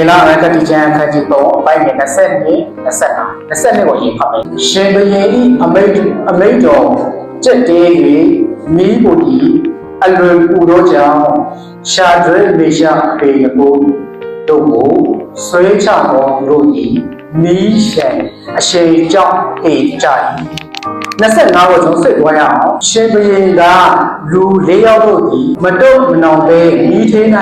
ယေလရတတိကျမ်းခန်းကြီး3အပိုင်းငယ်20နှစ်25ကိုရေးဖတ်မယ်ရှင်ဘုရင်ဤအမိန့်တော်ကျက်တေး၍မိဖို့ဒီအလွယ်ပူသောကြောင့်ရှားကျွေးမေရှာပေနကိုတို့ကိုဆွဲချတော်တို့ဤမိရှံအရှိန်ကြောင့်အေးကြ၏25ကိုကျွန်တော်စစ်သွားရအောင်ရှင်ဘုရင်ကလူ၄ယောက်တို့သည်မတုံမနောင်ပဲဤသေး၌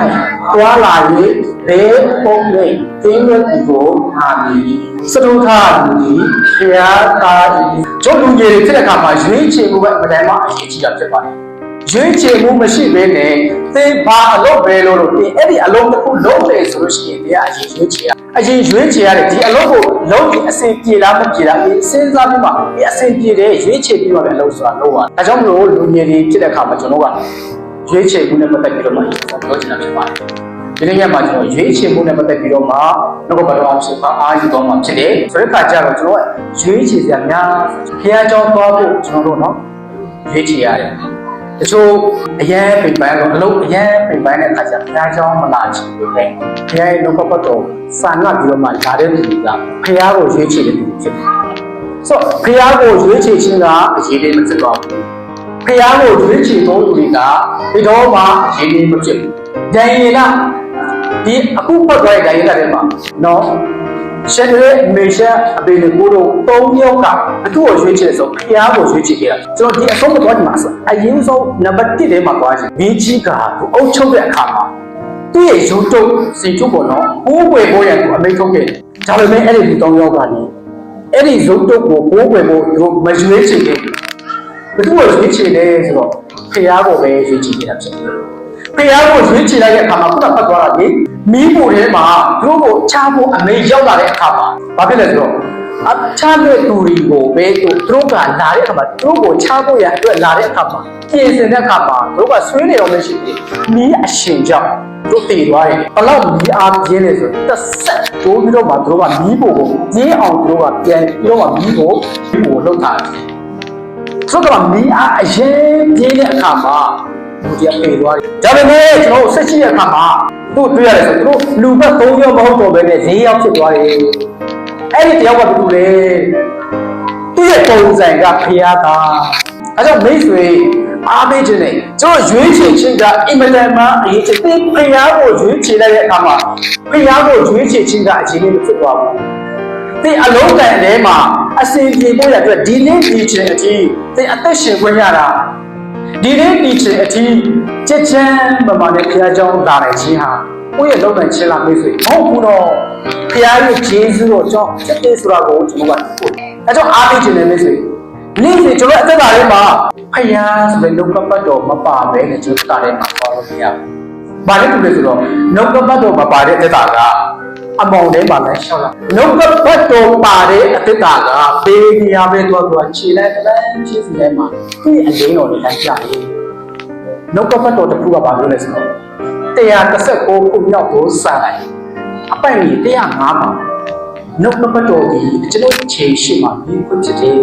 တွာလာ၍ဘေးပုံးနဲ့တင်းရွက်ဒီကိုအာမီစတုထလူသည်ခရာတာကျွန်လူကြီးတွေဖြစ်တဲ့အခါမှာရွေးချယ်မှုပဲအမှန်တမ်းမှအရေးကြီးတာဖြစ်ပါတယ်ရွေးချယ်မှုမရှိဘဲနဲ့သင်ဘာအလုပ်ပဲလို့သင်အဲ့ဒီအလုပ်တစ်ခုလုပ်တယ်ဆိုလို့ရှိရင်တရားအရင်ရွေးချယ်ရတယ်ဒီအလုပ်ကိုလုပ်ပြီးအဆင်ပြေလားမပြေလားဒီစဉ်းစားပြီးမှဒီအဆင်ပြေတယ်ရွေးချယ်ပြီးမှလည်းအလုပ်ဆိုတာလုပ်ရဒါကြောင့်မလို့လူငယ်တွေဖြစ်တဲ့အခါမှာကျွန်တော်ကရွေးချယ်မှုနဲ့ပတ်သက်ပြီးတော့မှပြောချင်တာဖြစ်ပါတယ်ဒီနေ့ညမှာကျွန်တော်ရွေးချယ်မှုနဲ့ပတ်သက်ပြီးတော့မှနောက်ဘက်တော့ဖြစ်ပါအားယူတော့မှဖြစ်တယ်ဆိုတဲ့အခါကျတော့ကျွန်တော်ကရွေးချယ်စရာများခရီးကြောင်းသွားဖို့ကျွန်တော်တို့နော်ရွေးချယ်ရတယ်တချို့အရန်ပိန်ပန်းတော့အလုပ်အရန်ပိန်ပန်းတဲ့အခါကျဘုရားကျောင်းမလာချင်ဘူးလေဘုရားရဲ့နှုတ်ကပတ်တော်စာငတ်ပြီးတော့မှလာတဲ့လူကဘုရားကိုရွေးချယ်တဲ့လူဖြစ်တယ်ဆိုတော့ဘုရားကိုရွေးချယ်ခြင်းကအရေးလေးမဖြစ်တော့ဘူးဘုရားကိုရွေးချယ်သောလူတွေကဒီတော့မှအရေးလေးမဖြစ်ဘူးဒံယေလဒီအခုပတ်သွားတဲ့ဒံယေလထဲမှာနော်ရှက်ရဲမေရှာအပေကိုတို့၃ယောက်ကအခုကိုရွေးချယ်ဆိုဘုရားကိုရွေးချယ်ခဲ့တာကျွန်တော်ဒီအဆုံးမသွားချင်ပါဆိုအရင်ဆုံးနံပါတ်1ထဲမှာသွားချင်မင်းကြီးကသူအုပ်ချုပ်တဲ့အခါမှာသူ့ရဲ့ရုပ်တုပ်စိတ်ထုတ်ပေါ်တော့ဘိုးွယ်ပေါ်ရသူအမိန့်ထုတ်ခဲ့တယ်ဒါပေမဲ့အဲ့ဒီ၃ယောက်ကလည်းအဲ့ဒီရုပ်တုပ်ကိုဘိုးွယ်ပေါ်သူမရွေးချယ်ခဲ့ဘူးဘယ်သူကိုရွေးချယ်လဲဆိုတော့ဘုရားကိုပဲရွေးချယ်ခဲ့တာဖြစ်တယ်ဘုရားကိုရွေးချယ်လိုက်တဲ့အခါမှာခုနကဖတ်သွားတာလေမီးဖို့ထဲမှာတို့ကိုချဖို့အမေရောက်လာတဲ့အခါမှာဘာဖြစ်လဲဆိုတော့အခြားတဲ့သူတွေကိုပဲတို့ကလာတဲ့အခါမှာတို့ကိုချဖို့ရအတွက်လာတဲ့အခါမှာပြင်ဆင်တဲ့အခါမှာတို့ကဆွေးနေတော့မရှိဘူးမီးအရှင်ကြောင့်တို့တည်သွားတယ်ဘလောက်မီးအားပြင်းလဲဆိုတော့ဆက်တိုးပြီးတော့မှတို့ကမီးဖို့ကိုပြင်းအောင်တို့ကပြန်ပြီးတော့မှမီးကိုလှုပ်ထားတယ်ဆိုတော့မီးအားအရင်ပြင်းတဲ့အခါမှာတို့ကပြေသွားတယ်ဒါပေမဲ့ကျွန်တော်ဆက်ရှိတဲ့အခါမှာတို့တွေ့ရတယ်ဆိုတို့လူဘက်၃ယောက်မဟုတ်တော့ဘဲနဲ့၄ယောက်ဖြစ်သွားတယ်အဲ့ဒီတယောက်ကဘယ်လိုလဲသူ့ရဲ့ပုံစံကဖျားတာအဲကြောင့်မိတ်ဆွေအားပေးခြင်းနဲ့ကျွန်တော်ရွေးချယ်ခြင်းကအင်မတန်မှအရေးကြီးတယ်ဖျားကိုရွေးချယ်လိုက်တဲ့အခါမှာဖျားကိုရွေးချယ်ခြင်းကအရေးကြီးဖြစ်သွားဘူးဒီအလုံးတန်ထဲမှာအစဉ်ပြေဖို့ရအတွက်ဒီနေ့ဒီခြင်းအကြီးဒီအသက်ရှင်ခွင့်ရတာဒီနေ့ဒီခြင်းအကြီးချက်ချမ်းမမနဲ့ဖျားเจ้าလာတဲ့ခြင်းဟာကိုယ့်ရဲ့လုံနိုင်ခြင်းလားမိတ်ဆွေမဟုတ်ဘူးတော့ဖျားရဲ့ဂျေဇုတော်ကြောင့်ချက်တဲ့ဆိုတာကိုကျွန်တော်ကအဲကြောင့်အားပေးခြင်းနဲ့မိတ်ဆွေနေ့စဉ်ကျွန်တော်အသက်တာထဲမှာဖျားဆိုတဲ့နှုတ်ကပတ်တော်မပါဘဲနဲ့ကျွန်တော်တာထဲမှာသွားလို့မရဘူး။ဘာလို့လဲဆိုတော့နှုတ်ကပတ်တော်မပါတဲ့အသက်တာကအမောင်ထဲမှာလည်းရှောက်လာနှုတ်ကပတ်တော်ပါတဲ့အသက်တာကဘေးကြီးရပဲသွားခြေလိုက်တန်းချင်းစီထဲမှာသူ့အလင်းတော်နဲ့လိုက်ကြတယ်။နှုတ်ကပတ်တော်တစ်ခုကဘာလို့လဲဆိုတော့139ခုမြောက်ကိုစလိုက်အပိုင်ကြီး105မှာနှုတ်ကပတ်တော်ဒီကျွန်တော်ခြေရှိမှပြီးခွင့်ဖြစ်တယ်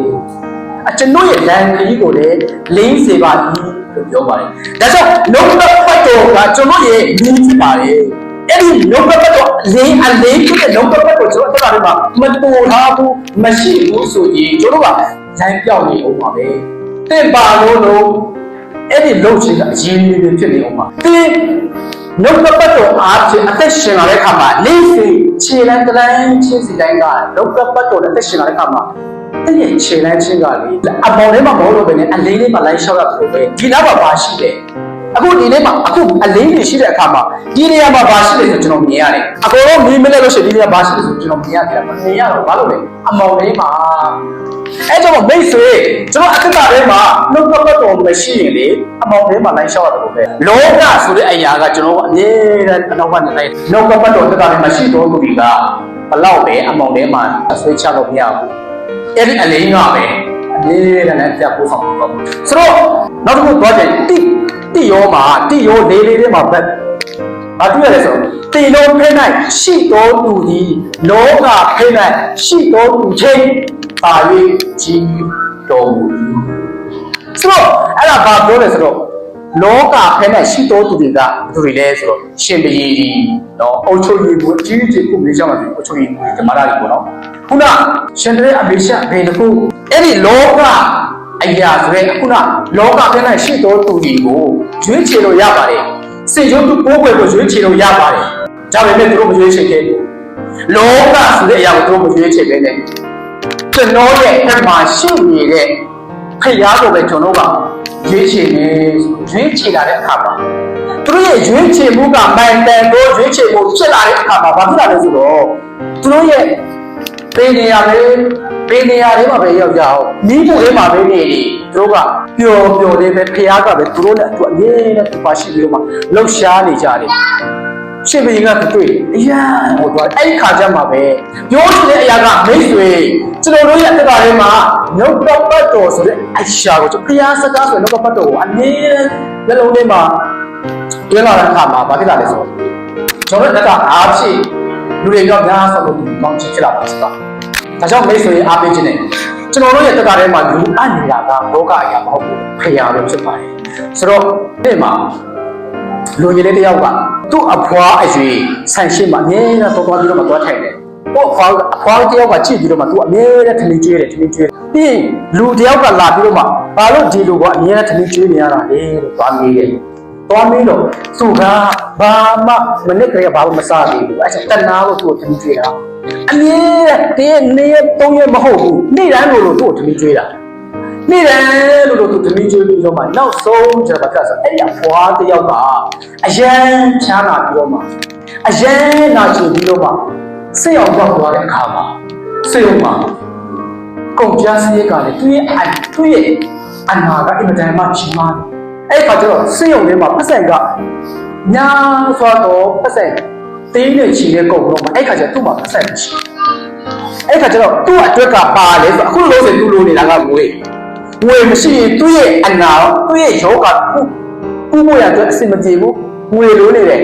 ကျွန်တော်ရဲ့လမ်းကြီးကိုလည်းလင်းစေပါသည်လို့ပြောပါတယ်ဒါကြောင့်နှုတ်ကပတ်တော်ကကျွန်တော်ရဲ့လင်းဖြစ်ပါတယ်အဲ့ဒီနှုတ်ကပတ်တော်အလေးဖြစ်တဲ့နှုတ်ကပတ်တော်ကျွန်တော်တက်တာမှာမတူထားဘူးမရှိဘူးဆိုရင်ကျွန်တော်ကလမ်းပြောင်းနေအောင်ပါပဲတင့်ပါလို့အဲ့ဒီလုံချင်ကအရင်ကြီးဖြစ်နေအောင်ပါတင်းနှုတ်ကပတ်တော်အားဖြင့်အသက်ရှင်လာတဲ့အခါမှာလေးစီခြေလမ်းတလန်းချင်းစီတိုင်းကနှုတ်ကပတ်တော်နဲ့အသက်ရှင်လာတဲ့အခါမှာအဲ့ဒီခြေလမ်းချင်းကလေအပေါ်ထဲမှာမဟုတ်လို့ပဲနဲ့အလေးလေးမှလိုက်လျှောက်ရတယ်လို့ပဲဒီနောက်မှာပါရှိတယ်အခုဒီနေ့မှာအခုအလေးကြီးရှိတဲ့အခါမှာဒီနေရာမှာပါရှိတယ်ဆိုကျွန်တော်မြင်ရတယ်အကုန်လုံးမင်းမလဲလို့ရှိရင်ဒီနေရာပါရှိတယ်ဆိုကျွန်တော်မြင်ရတယ်မမြင်ရတော့ဘာလို့လဲအမောင်လေးမှာအဲ့ကြောင့်မိတ်ဆွေကျွန်တော်အသက်တာထဲမှာနှုတ်ကပတ်တော်မရှိရင်လေအမောင်လေးမှာလိုက်လျှောက်ရတယ်လို့ပဲလောကဆိုတဲ့အရာကကျွန်တော်အမြဲတမ်းအနောက်ကနေလိုက်နှုတ်ကပတ်တော်အသက်တာထဲမှာရှိတော်သူတွေကဘလောက်ပဲအမောင်လေးမှာဆွေးချလို့မရဘူးအဲ့ဒီအလေးကပဲအမြဲတမ်းပြပို့ဆောင်တော့ဆိုတော့နောက်တစ်ခုသွားကြည့်တိယောမှာတိယောလေးလေးထဲမှာပဲဘာတွေ့ရလဲဆိုတေလုံးဖိ၌ရှိတော်သူဒီလောကဖိ၌ရှိတော်သူချင်းပါ၍ကြီးတော်မူဆိုတော့အဲ့ဒါဘာပြောလဲဆိုတော့ လောကဖဲနဲ့ရှိတော်သူတွေကသူတွေလဲဆိုတော့ရှင်ဘီကြီးနော်အုတ်ချုပ်ကြီးကိုအကြီးကြီးခုလေးချောင်းမှာအုတ်ချုပ်ကြီးဓမ္မရာကြီးပေါ့နော်ခုနရှင်တဲ့အမေရှာဘယ်တခုအဲ့ဒီလောကအရာဆိုတဲ့ခုနလောကဖဲနဲ့ရှိတော်သူတွေကိုရွေးချယ်လို့ရပါတယ်စေရုပ်သူပိုးွယ်ကိုရွေးချယ်လို့ရပါတယ်ဒါပေမဲ့သူတို့မရွေးချယ်ခဲ့ဘူးလောကဆိုတဲ့အရာကိုသူတို့မရွေးချယ်ခဲ့နဲ့ကျွန်တော်ရဲ့အမှရှိနေတဲ့ခရားကိုပဲကျွန်တော်ကရွေးချယ်နေရွေးချယ်လာတဲ့အခါမှာသူတို့ရဲ့ရွေးချယ်မှုကမှန်တန်သောရွေးချယ်မှုဖြစ်လာတဲ့အခါမှာဘာဖြစ်လာလဲဆိုတော့သူတို့ရဲ့ပေးနေရတွေမှာပဲရောက်ကြအောင်မိဖို့လေးမှာပဲနေတယ်သူတို့ကပျော်လေးပဲခရားကပဲသူတို့နဲ့သူအမြဲတမ်းသူပါရှိပြီးတော့မှလှုပ်ရှားနေကြတယ်ရှင်ဘီကတွေ့အရာဟိုတော့အဲ့ခါကျမှပဲပြောချင်တဲ့အရာကမိတ်ဆွေကျွန်တော်တို့ရဲ့အတ္တထဲမှာနှုတ်ပတ်တော်ဆိုတဲ့အရာကိုကျွန်တော်ဘုရားစကားဆိုနှုတ်ပတ်တော်ကိုအနည်းနှလုံးထဲမှာတွင်းလာတဲ့အခါမှာဘာဖြစ်လာလဲဆိုတော့ကျွန်တော်တို့အားဖြင့်လူတွေကြောင့်များဆိုလို့ကောင်းချစ်ဖြစ်လာပါစကားဒါကြောင့်မိတ်ဆွေအားပေးခြင်းနဲ့ကျွန်တော်တို့ရဲ့အတ္တထဲမှာလူအပ်နေတာကလောကအရာမဟုတ်ဘူးခရာပဲဖြစ်ပါတယ်ဆိုတော့ဒီမှာလူကြီးလေးတယောက်ကသူ့အဖွားအရွေဆန်ရှိမှအမြဲတမ်းသွားပြီးတော့မှသွားထိုင်တယ်။သူ့အဖွားတယောက်ကကြည့်ပြီးတော့မှသူအမြဲတမ်းထမင်းကျွေးတယ်ပြီးလူတယောက်ကလာပြီးတော့မှဘာလို့ဒီလူကအမြဲတမ်းထမင်းကျွေးနေရတာလဲလို့သွားမေးတယ်။သွားမေးတော့သူကဘာမှမနစ်ကလေးဘာမှမစားသေးဘူး။အဲ့ဒါတနာလို့သူ့ကိုထမင်းကျွေးတာ။အမြဲတည်းနေ့3ရက်မဟုတ်ဘူး။နေ့တိုင်းလို့သူ့ကိုထမင်းကျွေးတာ။နေ့တယ်လို့သူသမီးကျွေးပြီးတော့မှနောက်ဆုံးကျတော့ကဆိုအဲ့ဒီအဖွားတယောက်ကအရန်ချမ်းသာပြီးတော့မှအရန်နာချပြီးတော့မှစိတ်အောင်ပေါက်သွားတဲ့အခါမှာစိတ်အောင်မှာကုန်ကြစရိတ်ကလည်းသူ့ရဲ့အနာကအင်မတန်မှကြီးမားတယ်အဲ့ခါကျတော့စိတ်အောင်ထဲမှာပတ်စံကညာဆိုတော့ပတ်စံတင်းနေချီတဲ့ကုန်တော့မှအဲ့ခါကျသူ့မှာပတ်စံရှိအဲ့ခါကျတော့သူ့အတွက်ကပါလဲဆိုအခုလို့ဆိုသူ့လိုနေတာကငွေမရှိရင်သူ့ရဲ့အနာသူ့ရဲ့ယောဂကုဖို့ရအတွက်အဆင်မပြေဘူးငွေလိုနေတယ်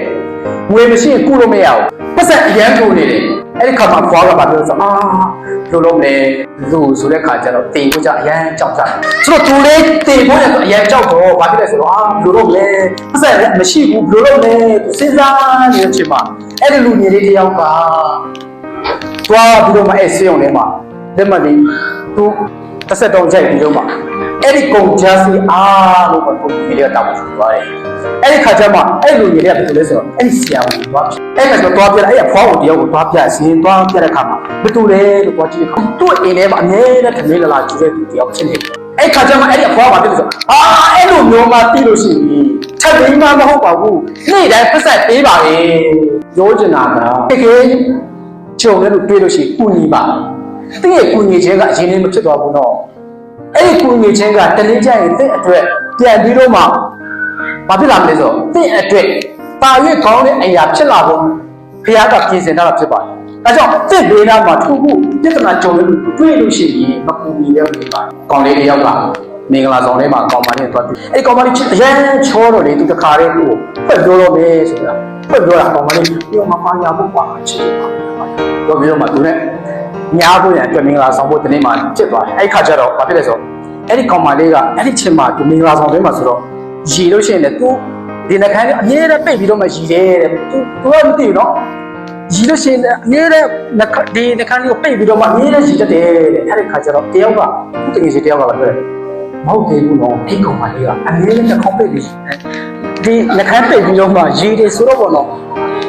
ငွေမရှိရင်ကုလို့မရဘူးပတ်စံအရန်ထိုးနေတယ်အဲ့ဒီခါမှာဖွားကပါပြောဆိုလိုလုံးလေလူဆိုတဲ့ခါကျတော့တင်ဖို့ကြအရန်ကြောက်ကြတယ်ဆိုတော့သူလေးတင်ဖို့ရအရန်ကြောက်တော့ဘာဖြစ်လဲဆိုတော့လိုလုံးလေပတ်စံလည်းမရှိဘူးလိုလုံးလေစဉ်းစားနေတဲ့အချိန်မှာအဲ့ဒီလူငယ်လေးတယောက်ကသွားပြီးတော့မှအဲ့ဆေးရုံထဲမှာလက်မှတ်လေးသူတစ်ဆက်တော့ကြိုက်ပြီးတော့မှအဲ့ဒီကုန်ကြစီအားလို့ပုံကြီးလေးတောင်းဆိုသွားတယ်အဲ့ဒီခါကျမှအဲ့လူကြီးလေးကဘယ်လိုလဲဆိုတော့အဲ့ဒီဆရာကိုသွားအဲ့ခါကျတော့သွားပြအဲ့အဖွားကိုတယောက်ကိုသွားပြရှင်သွားပြတဲ့ခါမှာဘယ်သူလဲလို့သွားကြည့်သူ့အိမ်ထဲမှာအမြဲတမ်းခမေးလာကြည့်တဲ့သူတယောက်ချင်းနေအဲ့ခါကျမှအဲ့ဒီအဖွားကဘာဖြစ်လဲဆိုအဲ့လိုမျိုးမှသိလို့ရှိရင်ထပ်ပြီးမှမဟုတ်ပါဘူးနေ့တိုင်းပတ်ဆက်ပေးပါလေပြောချင်တာကတကယ်ကြုံလို့တွေးလို့ရှိရင်ကုညီပါတကယ်ကုညီခြင်းကအရင်လေးမဖြစ်သွားဘူးနော်အဲ့ဒီကုညီခြင်းကတနေ့ကျရင်တင့်အတွက်ပြန်ပြီးတော့မှဘာဖြစ်လာမလဲဆိုတော့တင့်အတွက်ပါရွေးကောင်းတဲ့အရာဖြစ်လာဖို့ဘုရားကပြင်ဆင်ထားတာဖြစ်ပါတယ်။ဒါကြောင့်တင့်ဘေးနားမှာထူဖို့ပြဿနာကြုံလို့တွေ့လို့ရှိရင်မကူညီရဘူးပါ။ကောင်းလေးတယောက်ကမင်္ဂလာဆောင်ထဲမှာကောင်းပါနဲ့သွားတွေ့။အဲ့ကောင်းပါလေးအရန်ချောတော့လေသူတခါလေးကိုဖက်ပြောတော့မယ်ဆိုတာဖက်ပြောတာကောင်းပါလေးပြောမပါညာဖို့ပါချစ်ပါ။ပြောပြီးတော့မှသူနဲ့ညာဖို့ရအတွက်မင်္ဂလာဆောင်ဖို့တနေ့မှဖြစ်သွားတယ်။အဲ့ခါကျတော့ဘာဖြစ်လဲဆိုတော့အဲ့ဒီကောင်မလေးကအဲ့ဒီချင်းမှာသူမင်္ဂလာဆောင်ထဲမှာဆိုတော့ရည်လို့ရှိရင်လည်းသူဒီနှခမ်းအမြဲတမ်းပိတ်ပြီးတော့မှရည်တယ်တဲ့သူကမသိဘူးနော်ရည်လို့ရှိရင်အမြဲတမ်းဒီနှခမ်းလေးကိုပိတ်ပြီးတော့မှအမြဲတမ်းရည်တတ်တယ်တဲ့အဲ့ဒီခါကျတော့တယောက်ကသူတကယ်စီတယောက်ကလည်းပြောတယ်မဟုတ်သေးဘူးနော်အဲ့ကောင်မလေးကအမြဲတမ်းနှခေါင်းပိတ်ပြီးဒီနှခမ်းပိတ်ပြီးတော့မှရည်တယ်ဆိုတော့ပေါ့နော်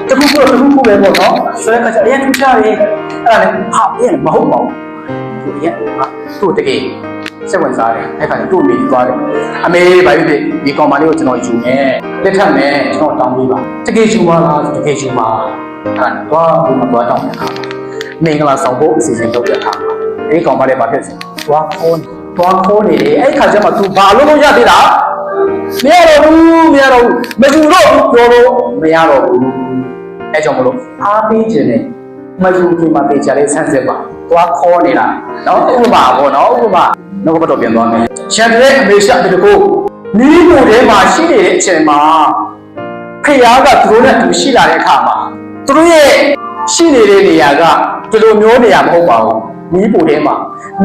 တခုခုပဲပေါ့နော်ဆိုတဲ့ခါကျအရင်ထူးခြားတယ်အဲ့ဒါလည်းအဲ့မဟုတ်ပါဘူးသူရဲ့သူ့တကယ်စိတ်ဝင်စားတယ်အဲ့ခါကျသူ့အမေကြီးသွားတယ်အမေဘာဖြစ်ဖြစ်ဒီကောင်မလေးကိုကျွန်တော်ယူမယ်လက်ထပ်မယ်ကျွန်တော်တောင်းပေးပါတကယ်ယူပါလားတကယ်ယူပါအဲ့တော့ဘူးမသွားတောင်းတဲ့အခါမင်္ဂလာဆောင်ဖို့အစီအစဉ်လုပ်တဲ့အခါအဲ့ကောင်မလေးဘာဖြစ်လဲသွားခိုးနေတယ်အဲ့ခါကျမှ तू ဘာလို့ရသေးတာမရတော့ဘူးမယူတော့ဘူးပြောလို့မရတော့ဘူးအဲ့ကြောင့်မလို့အားပေးခြင်းနဲ့မယူခင်မှာတေချာလေးဆန်းစစ်ပါသွားခေါ်နေတာနော်ဥပမာပေါ့နော်ဥပမာနှုတ်ကပတ်တော်ပြန်သွားမယ်။ရန်တဲ့အမေရှာတကူမိဖို့ထဲမှာရှိနေတဲ့အချိန်မှာဖခင်ကသူတို့နဲ့သူရှိလာတဲ့အခါမှာသူတို့ရဲ့ရှိနေတဲ့နေရာကဒီလိုမျိုးနေရာမဟုတ်ပါဘူး။မိဖို့ထဲမှာ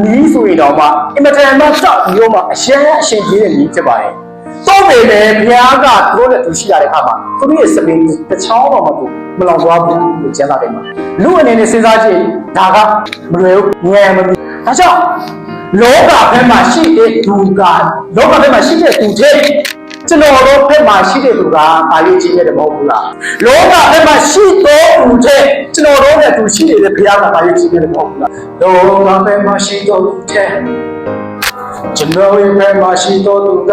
မိဆိုရင်တော့မှအင်မတန်မှတောက်ပြီးတော့မှအရှင်ကြီးတဲ့မိဖြစ်ပါတယ်။ တော့ပေမဲ့ဘုရားကတို့နဲ့သူရှိရတဲ့အခါမှာသူတို့ရဲ့စပင်းတချောင်းတော့မလောင်သွားဘူးလို့ကျမ်းစာထဲမှာလူအနေနဲ့စဉ်းစားကြည့်ဒါကမလွယ်ဘူးငယ်မပြီးဒါကြောင့်လောကဘက်မှာရှိတဲ့သူကလောကဘက်မှာရှိတဲ့သူတွေကျွန်တော်တို့ဘက်မှာရှိတဲ့သူကပါဠိကြီးရတယ်မဟုတ်ဘူးလားလောကဘက်မှာရှိတဲ့သူတွေကျွန်တော်တို့နဲ့သူရှိနေတဲ့ဘုရားကပါဠိကြီးရတယ်မဟုတ်ဘူးလားလောကဘက်မှာရှိတဲ့သူတွေကျွန်တော်ရဲ့ဘက်မှာရှိတော်သူက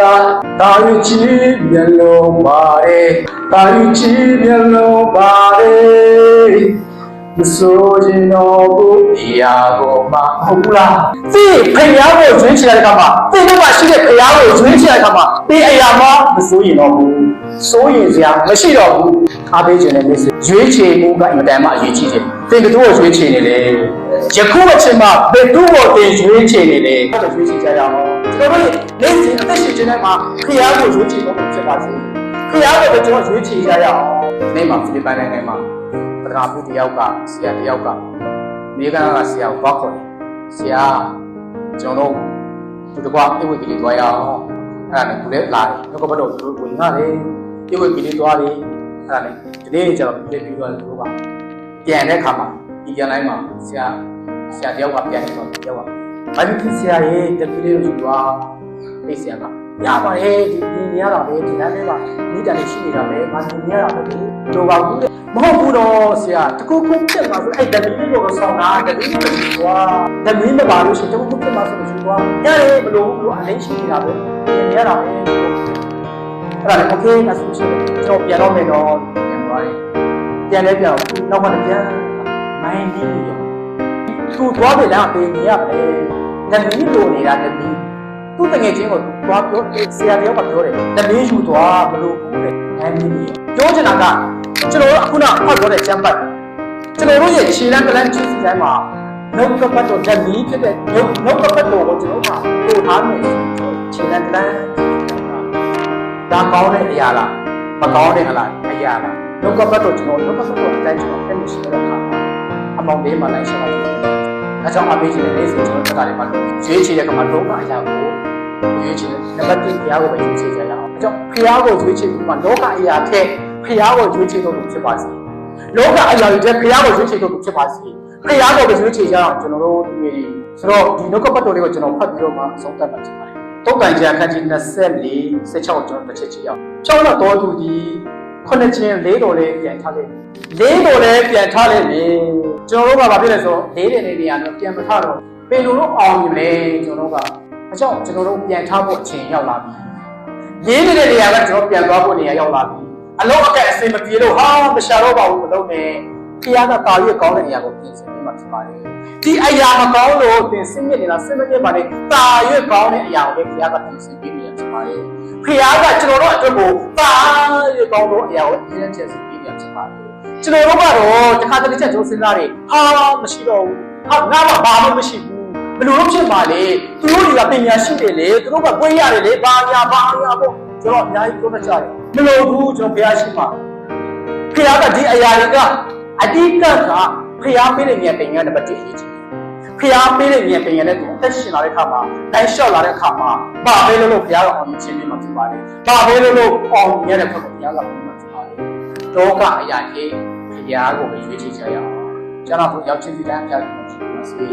တာရီကြီးမျက်လုံးပါတယ်တာရီကြီးမျက်လုံးပါတယ်မစိုးရင်တော့ဘူးအရာကိုမဟုတ်ဘူးလားသိဖျားကိုရွေးချယ်တဲ့အခါမှာသိတော့မှရှိတဲ့ဖျားကိုရွေးချယ်တဲ့အခါမှာဒီအရာမှမစိုးရင်တော့ဘူးစိုးရင်စရာမရှိတော့ဘူးအားပေးခြင်းနဲ့မိတ်ဆွေရွေးချယ်မှုကအင်တန်မှအရေးကြီးတယ်သင်တို့ကိုရွေးချယ်နေလေယခုအချိန်မှာဘယ်သူ့ကိုသင်ရွေးချယ်နေလဲအဲ့ဒါရွေးချယ်ကြရအောင်ကျွန်တော်တို့နေ့စဉ်အသက်ရှင်ခြင်းထဲမှာဖျားကိုရွေးချယ်တော့ဖြစ်ပါစေဖျားကိုပဲကျွန်တော်ရွေးချယ်ကြရအောင်ဒီနေ့မှာဖိလစ်ပိုင်နိုင်ငံမှာပထမဘူးတယောက်ကဆရာတယောက်ကမိဂနာကဆရာကိုပေါက်ခေါ်တယ်ဆရာကျွန်တော်တို့ဒီကွာအဝိကလေးတွားရအောင်အဲ့ဒါနဲ့သူလည်းလာတယ်နောက်ကဘတော့သူဝင်လာတယ်အဝိကလေးတွားတယ်အဲ့ဒါနဲ့ဒီနေ့ကျတော့ပြည်ပြီးသွားတယ်သူကပြန်တဲ့ခါမှာဒီပြန်တိုင်းမှာဆရာတယောက်ကပြန်နေတော့တယောက်ကဘာဖြစ်ဆရာရဲ့တပည့်လေးကိုယူသွားအိတ်ဆရာကရပါတယ်ဒီနေရတာပဲဒီလမ်းထဲမှာမိတန်လေးရှိနေတာပဲမနေရတာပဲတို့ပါဘူးမဟုတ်ဘူးတော့ဆရာတကူကူဖြစ်မှာဆိုအဲ့တမီးလေးကိုဆောင်းတာတမီးလေးကိုကွာတမီးမပါလို့ရှိရင်တကူကူဖြစ်မှာဆိုလို့ကွာရတယ်ဘလို့အလိမ့်ရှိနေတာပဲနေရတာပဲအဲ့ဒါလည်းโอเคဒါဆိုရှင်ကျွန်တော်ပြန်တော့မယ်တော့ပြန်သွားတယ်ပြန်လဲပြန်နောက်မှပြန်မိုင်းနေရောသူသွားပြီလားပြင်နေရပဲတမီးလိုနေတာတမီးသူ့တငယ်ချင်းကိုသွားပြောဆရာတယောက်ကပြောတယ်တမီးယူသွားဘလို့ဘူးလေမိုင်းနေရောပြောချင်တာကကျွန်တော်တို့အခုနဟောပြောတဲ့ကျမ်းပတ်ကျွန်တော်တို့ရဲ့ခြေလမ်းကလမ်းချစ်စီတိုင်းမှာနှုတ်ကပတ်တော်ဓာတ်ကြီးဖြစ်တဲ့နှုတ်ကပတ်တော်ကိုကျွန်တော်တို့ပို့ထားမယ်ခြေလမ်းကလမ်းဒါကောင်းတဲ့အရာလားမကောင်းတဲ့အလားအရာလားနှုတ်ကပတ်တော်ကျွန်တော်နှုတ်ကပတ်တော်အတိုင်းကျွန်တော်အဲ့လိုရှိတဲ့အခါအမောင်လေးမှလိုက်ရှောက်ပါတယ်အဲကြောင့်အပေးခြင်းနဲ့နေ့စဉ်ကျွန်တော်တို့ကလည်းမလို့ရွေးချယ်တဲ့ကမှာလောကအရာကိုရွေးချယ်တယ်နံပါတ်1ဘုရားကိုပဲရွေးချယ်ကြရအောင်အဲကြောင့်ဘုရားကိုရွေးချယ်ပြီးမှလောကအရာထက်ဖျားကိုရွေးချယ်တော်မူဖြစ်ပါစေလောကအရာတွေဖျားကိုရွေးချယ်တော်မူဖြစ်ပါစေဖျားကိုပဲရွေးချယ်ကြအောင်ကျွန်တော်တို့ဒီဆိုတော့ဒီနှုတ်ကပတ်တော်လေးကိုကျွန်တော်ဖတ်ပြီးတော့မှဆုံးသတ်မှာဖြစ်ပါတယ်တုတ်တန်ကျမ်းခန်းကြီး24 16ကျွန်တော်တစ်ချက်ကြည့်အောင်ကျောင်းတော်သူဒီခုနှစ်ချင်း၄တော်လေးပြန်ထားလိုက်၄တော်လေးပြန်ထားလိုက်ပြီကျွန်တော်တို့ကဘာဖြစ်လဲဆို၄တဲ့နေရာတော့ပြန်မထားတော့ပေလိုတော့အောင်ပြီလေကျွန်တော်တို့ကအကြောင်းကျွန်တော်တို့ပြန်ထားဖို့အချိန်ရောက်လာပြီ၄တဲ့နေရာကကျွန်တော်ပြန်သွားဖို့နေရာရောက်လာပြီအလုံးအကဲအစင်မပြေလို့ဟာမရှာတော့ပါဘူးမလုပ်နဲ့ဖျားကတာရွေးကောင်းတဲ့အရာကိုပြင်ဆင်ပြီးမှဖြစ်ပါတယ်ဒီအရာမကောင်းလို့ပြင်ဆင်ရနေတာစင်မပြတ်ပါနဲ့တာရွေးကောင်းတဲ့အရာကိုပဲဖျားကပြင်ဆင်ပြီးနေရဖြစ်ပါတယ်ဖျားကကျွန်တော်တို့အတွက်ကိုတာရွေးကောင်းတဲ့အရာကိုအရင်ပြင်ဆင်ပြီးနေရဖြစ်ပါတယ်ကျွန်တော်တို့ကတော့တခါတလေချက်ကျွန်တော်စဉ်းစားတယ်ဟာမရှိတော့ဘူးဟာငါမှဘာမှမရှိဘူးဘယ်လိုလုပ်ဖြစ်ပါလဲသူတို့တွေကပညာရှိတယ်လေသူတို့ကဝေးရတယ်လေဘာညာပေါ့ကျွန်တော်အများကြီးပြောတတ်ကြတယ်မလို့ဘူးကျွန်တော်ဘုရားရှိမှဘုရားကဒီအရာတွေကအတိတ်ကဘုရားပေးတဲ့ဉာဏ်ပညာနံပါတ်1အရေးကြီးဘုရားပေးတဲ့ဉာဏ်ပညာနဲ့အသက်ရှင်လာတဲ့အခါမှာတိုင်းလျှော့လာတဲ့အခါမှာဘာပဲလို့ဘုရားကအောင်ခြင်းပြီးမှဖြစ်ပါတယ်ဘာပဲလို့အောင်မြင်တဲ့ဘုရားကပြီးမှဖြစ်ပါတယ်လောကအရာကြီးဘုရားကိုပဲရွေးချယ်ကြရအောင်ကျွန်တော်တို့ရောက်ချင်းစီတိုင်းအပြည့်ကိုရှိပါစေ